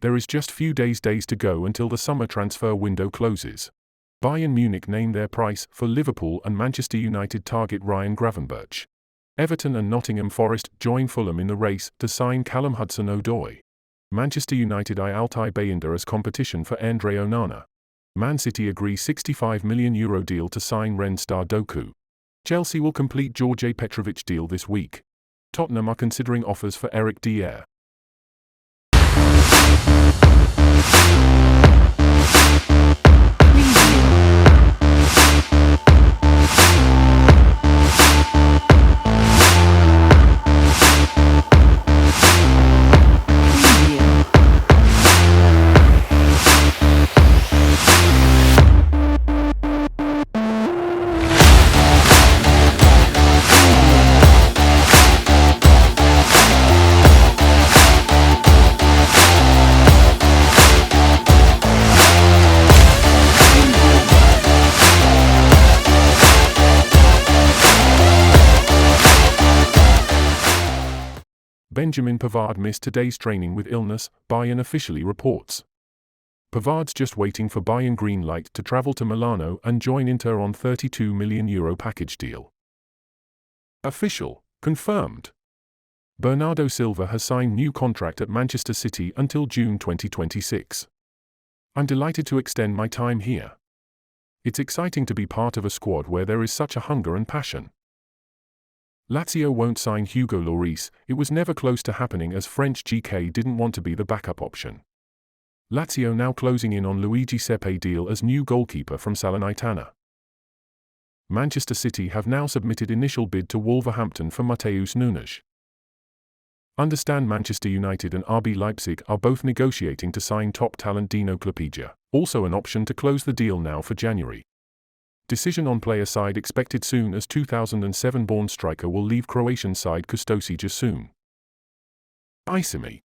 There is just few days to go until the summer transfer window closes. Bayern Munich name their price for Liverpool and Manchester United target Ryan Gravenberch. Everton and Nottingham Forest join Fulham in the race to sign Callum Hudson-Odoi. Manchester United eye Altay Bayindir as competition for Andre Onana. Man City agree €65 million deal to sign Rennes star Doku. Chelsea will complete 𝐀𝐁𝐎𝐔𝐓 Petrovic deal this week. Tottenham are considering offers for 𝐸𝐷. Benjamin Pavard missed today's training with illness, Bayern officially reports. Pavard's just waiting for Bayern green light to travel to Milano and join Inter on €32 million package deal. Official, confirmed. Bernardo Silva has signed new contract at Manchester City until June 2026. I'm delighted to extend my time here. It's exciting to be part of a squad where there is such a hunger and passion. Lazio won't sign Hugo Lloris. It was never close to happening as French GK didn't want to be the backup option. Lazio now closing in on Luigi Sepe deal as new goalkeeper from Salernitana. Manchester City have now submitted initial bid to Wolverhampton for Matheus Nunes. Understand Manchester United and RB Leipzig are both negotiating to sign top talent Dino Klopija, also an option to close the deal now for January. Decision on player side expected soon as 2007-born striker will leave Croatian side Kostosića soon. 𝐸𝐷.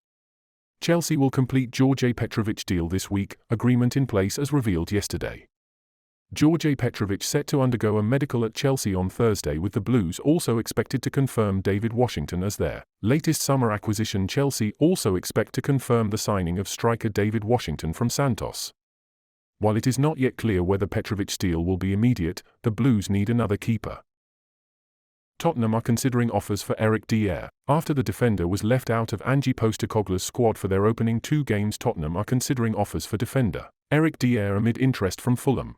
Chelsea will complete 𝐀𝐁𝐎𝐔𝐓 Petrovic deal this week, agreement in place as revealed yesterday. 𝐀𝐁𝐎𝐔𝐓 Petrovic set to undergo a medical at Chelsea on Thursday, with the Blues also expected to confirm David Washington as their latest summer acquisition. Chelsea also expect to confirm the signing of striker David Washington from Santos. While it is not yet clear whether Petrovic's deal will be immediate, the Blues need another keeper. Tottenham are considering offers for 𝐸𝐷. After the defender was left out of Ange Postecoglou's squad for their opening 2 games, Tottenham are considering offers for defender 𝐸𝐷 amid interest from Fulham.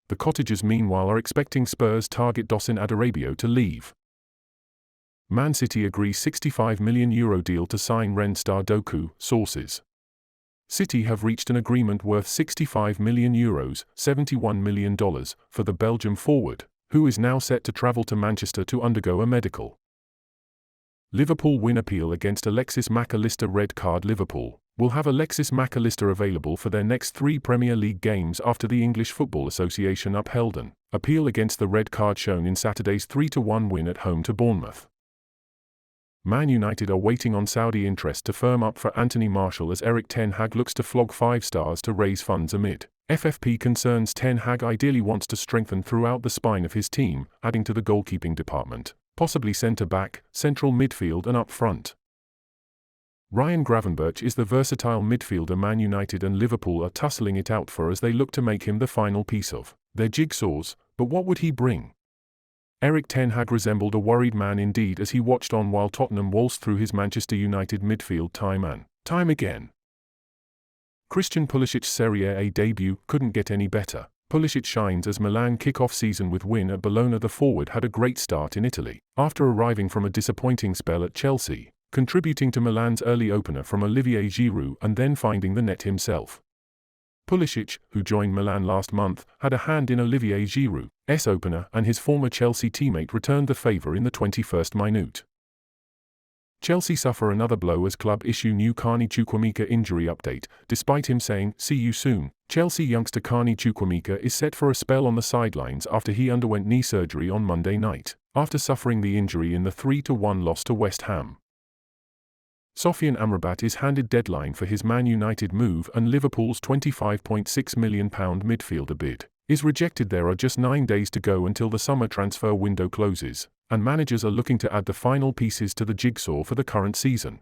The Cottagers meanwhile are expecting Spurs target Dusan Adarabioyo to leave. Man City agree €65 million deal to sign Rennes star Doku, sources. City have reached an agreement worth €65 million, $71 million, for the Belgium forward, who is now set to travel to Manchester to undergo a medical. Liverpool win appeal against Alexis Mac Allister red card. Liverpool will have Alexis Mac Allister available for their next 3 Premier League games after the English Football Association upheld an appeal against the red card shown in Saturday's 3-1 win at home to Bournemouth. Man United are waiting on Saudi interest to firm up for Anthony Martial as Erik ten Hag looks to flog 5 stars to raise funds amid FFP concerns. Ten Hag ideally wants to strengthen throughout the spine of his team, adding to the goalkeeping department, possibly centre-back, central midfield and up front. Ryan Gravenberch is the versatile midfielder Man United and Liverpool are tussling it out for as they look to make him the final piece of their jigsaws, but what would he bring? Erik ten Hag resembled a worried man indeed as he watched on while Tottenham waltzed through his Manchester United midfield time and time again. Christian Pulisic's Serie A debut couldn't get any better. Pulisic shines as Milan kick off season with win at Bologna. The forward had a great start in Italy, after arriving from a disappointing spell at Chelsea, contributing to Milan's early opener from 𝐿ivier Giroud and then finding the net himself. Pulisic, who joined Milan last month, had a hand in 𝐿ivier Giroud's opener and his former Chelsea teammate returned the favour in the 21st minute. Chelsea suffer another blow as club issue new 𝐀𝐁𝐎𝐔𝐓 injury update, despite him saying, "See you soon." Chelsea youngster 𝐀𝐁𝐎𝐔𝐓 is set for a spell on the sidelines after he underwent knee surgery on Monday night, after suffering the injury in the 3-1 loss to West Ham. Sofyan Amrabat is handed deadline for his Man United move and Liverpool's £25.6 million midfielder bid is rejected. There are just 9 days to go until the summer transfer window closes, and managers are looking to add the final pieces to the jigsaw for the current season.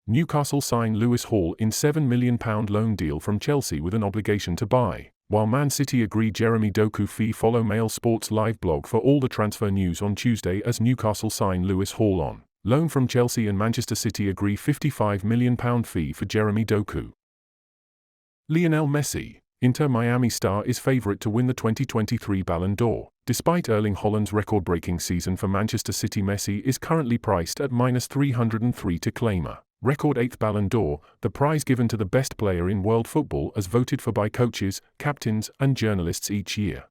Newcastle sign Lewis Hall in £7 million loan deal from Chelsea with an obligation to buy, while Man City agree Jeremy Doku fee. Follow Mail Sports live blog for all the transfer news on Tuesday as Newcastle sign Lewis Hall on loan from Chelsea and Manchester City agree £55 million fee for Jeremy Doku. Lionel Messi, Inter Miami star, is favourite to win the 2023 Ballon d'Or. Despite Erling Haaland's record-breaking season for Manchester City, Messi is currently priced at -303 to claim a record 8th Ballon d'Or, the prize given to the best player in world football as voted for by coaches, captains and journalists each year.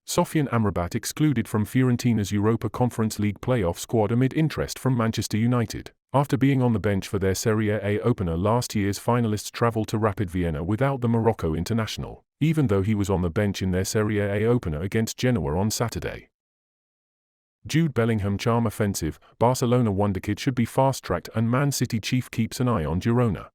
Sofyan Amrabat excluded from Fiorentina's Europa Conference League playoff squad amid interest from Manchester United. After being on the bench for their Serie A opener, last year's finalists travelled to Rapid Vienna without the Morocco international, even though he was on the bench in their Serie A opener against Genoa on Saturday. Jude Bellingham charm offensive, Barcelona wonderkid should be fast-tracked and Man City chief keeps an eye on Girona.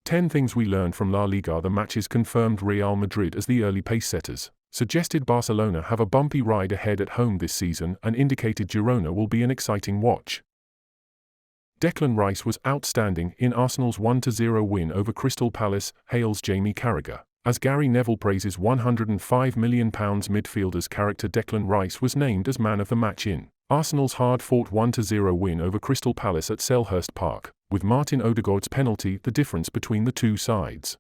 10 things we learned from La Liga. The matches confirmed Real Madrid as the early pace-setters, suggested Barcelona have a bumpy ride ahead at home this season, and indicated Girona will be an exciting watch. Declan Rice was outstanding in Arsenal's 1-0 win over Crystal Palace, hails Jamie Carragher. As Gary Neville praises £105 million midfielder's character, Declan Rice was named as man of the match in Arsenal's hard-fought 1-0 win over Crystal Palace at Selhurst Park, with Martin Odegaard's penalty the difference between the two sides.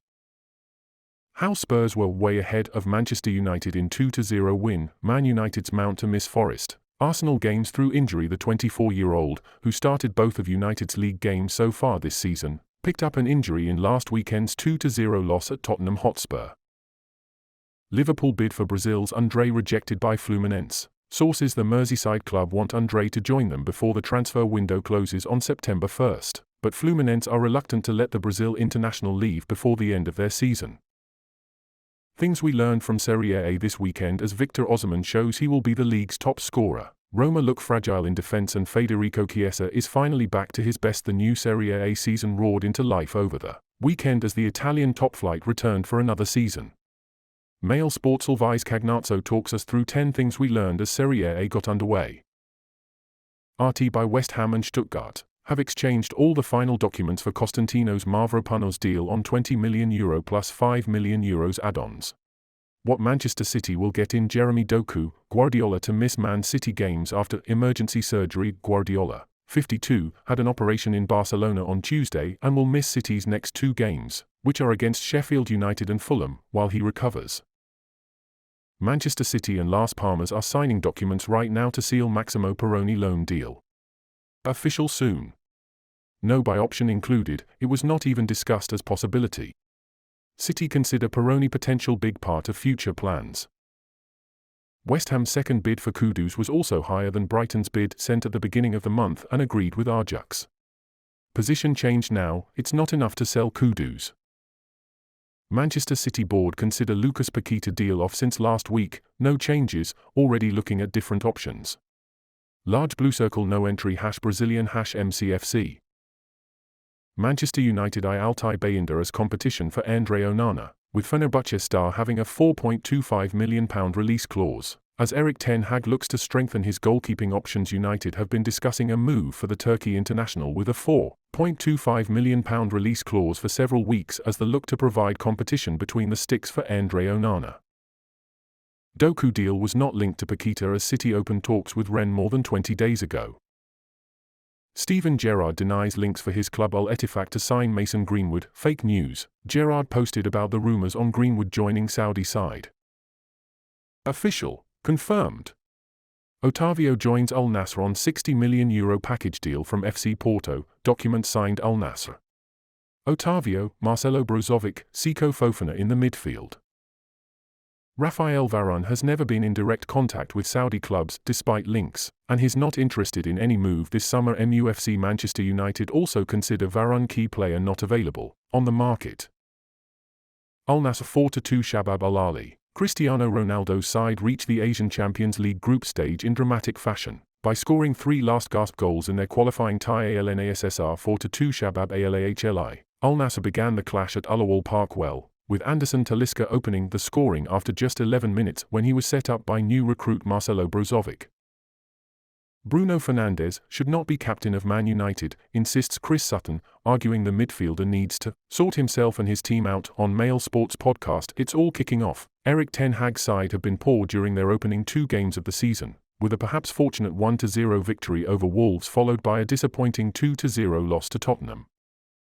How Spurs were way ahead of Manchester United in 2-0 win, Man United's mount to miss Forest. Arsenal games through injury. The 24-year-old, who started both of United's league games so far this season, picked up an injury in last weekend's 2-0 loss at Tottenham Hotspur. Liverpool bid for Brazil's André rejected by Fluminense. Sources: the Merseyside club want André to join them before the transfer window closes on September 1st, but Fluminense are reluctant to let the Brazil international leave before the end of their season. Things we learned from Serie A this weekend as Victor Osimhen shows he will be the league's top scorer. Roma look fragile in defense and Federico Chiesa is finally back to his best. The new Serie A season roared into life over the weekend as the Italian top flight returned for another season. Mail Sports 𝐉𝐻 talks us through 10 things we learned as Serie A got underway. RT by West Ham and Stuttgart have exchanged all the final documents for Constantinos Mavropanos deal on €20 million plus €5 million add-ons. What Manchester City will get in Jeremy Doku. Guardiola to miss Man City games after emergency surgery. Guardiola, 52, had an operation in Barcelona on Tuesday and will miss City's next 2 games, which are against Sheffield United and Fulham, while he recovers. Manchester City and Las Palmas are signing documents right now to seal Maximo Perrone loan deal. Official soon. No buy option included. It was not even discussed as possibility. City consider Perrone potential big part of future plans. West Ham's second bid for Kudus was also higher than Brighton's bid sent at the beginning of the month and agreed with Ajax. Position changed now, it's not enough to sell Kudus. Manchester City board consider Lucas Paqueta deal off since last week, no changes, already looking at different options. Large blue circle no entry #Brazilian #MCFC. Manchester United eye Altay Bayindir as competition for Andre Onana, with Fenerbahce star having a £4.25 million release clause. As Erik ten Hag looks to strengthen his goalkeeping options, United have been discussing a move for the Turkey international with a £4.25 million release clause for several weeks as the look to provide competition between the sticks for Andre Onana. Doku deal was not linked to Paqueta as City opened talks with Rennes more than 20 days ago. Steven Gerrard denies links for his club Al Ettifaq to sign Mason Greenwood. Fake news. Gerrard posted about the rumours on Greenwood joining Saudi side. Official. Confirmed. Otavio joins Al Nassr on €60 million package deal from FC Porto. Document signed Al Nassr. Otavio, Marcelo Brozovic, Seko Fofana in the midfield. Rafael Varane has never been in direct contact with Saudi clubs, despite links, and he's not interested in any move this summer. MUFC Manchester United also consider Varane key player not available, on the market. Al Nassr 4-2 Shabab Al Ahly. Cristiano Ronaldo's side reached the Asian Champions League group stage in dramatic fashion, by scoring 3 last-gasp goals in their qualifying tie ALNASSR 4-2 Shabab Al-Ahli. Al Nassr began the clash at Ulawal Park well, with Anderson Talisca opening the scoring after just 11 minutes when he was set up by new recruit Marcelo Brozovic. Bruno Fernandes should not be captain of Man United, insists Chris Sutton, arguing the midfielder needs to sort himself and his team out. On Mail Sports podcast, it's all kicking off. Erik ten Hag's side have been poor during their opening 2 games of the season, with a perhaps fortunate 1-0 victory over Wolves followed by a disappointing 2-0 loss to Tottenham.